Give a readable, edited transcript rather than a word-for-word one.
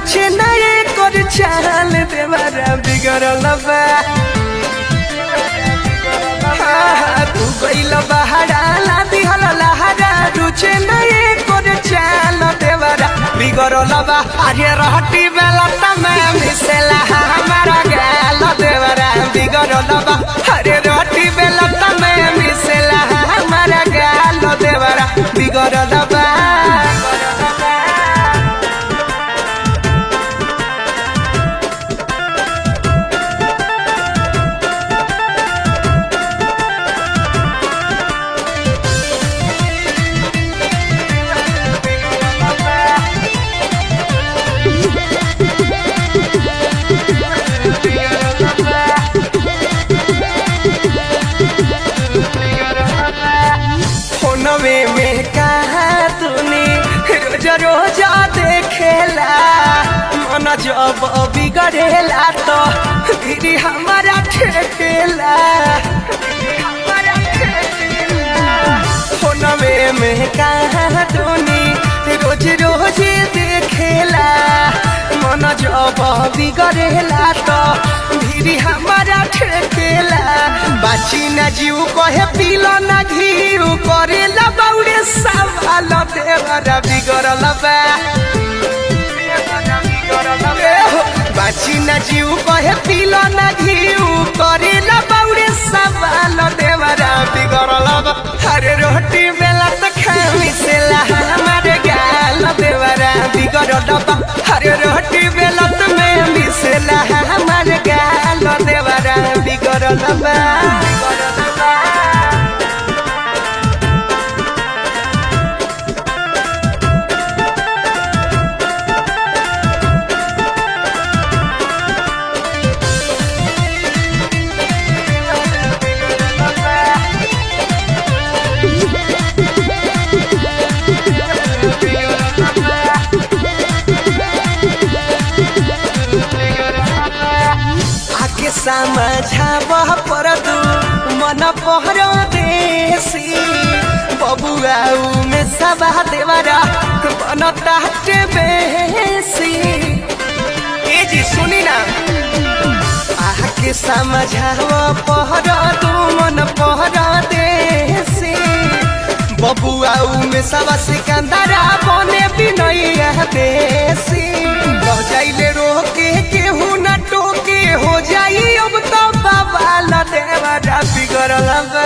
रुचि नए कर चाल देवरा बिगड़ल बा। तू गइल बहारा ला दिहल लहरा रुचि नए कर चाल देवरा बिगड़ल बा। अरे रहती बेला तमे मिसेला हमारा गाल देवरा बिगड़ल बा। अरे रहती बेला तमे मिसेला हमारा गाल देवरा बिगड़ल बा। फोनवे में कहा तूने रोज रोज देखेला मन जब बिगड़ेला तो दीदी हमारा ठेकेला। फोनवे में कहा तूने रोज रोज देखेला मन जब बिगड़ेला तो दीदी हमारा ठेकेला। बाची न जीव कहे पीलो न घीव करेला बौरे सवाल देवरा बिगड़ल बा। बाची न जीव कहे पीलो न घीव करेला बौरे सवाल देवरा बिगड़ल बा। अरे रोटी बेला तो खामी से हमारे गाल देवरा बिगड़ल बा। अरे रोटी बेला तो मैं मिसेला हमारे गाल देवरा बिगड़ल बा। आके समझावह पर तू मन पहर देसी बबुआऊ में सबा देवरा बन ताटे बेसी। ए जी सुनी ना आके समझावह पहर तू मन पहर देसी बबुआऊ में सबा सिकंदरा बने बिनैया देसी। रह जाइले रोके केहू न टोके हो जाई अब तो बाबा देवरा बिगड़ल बा।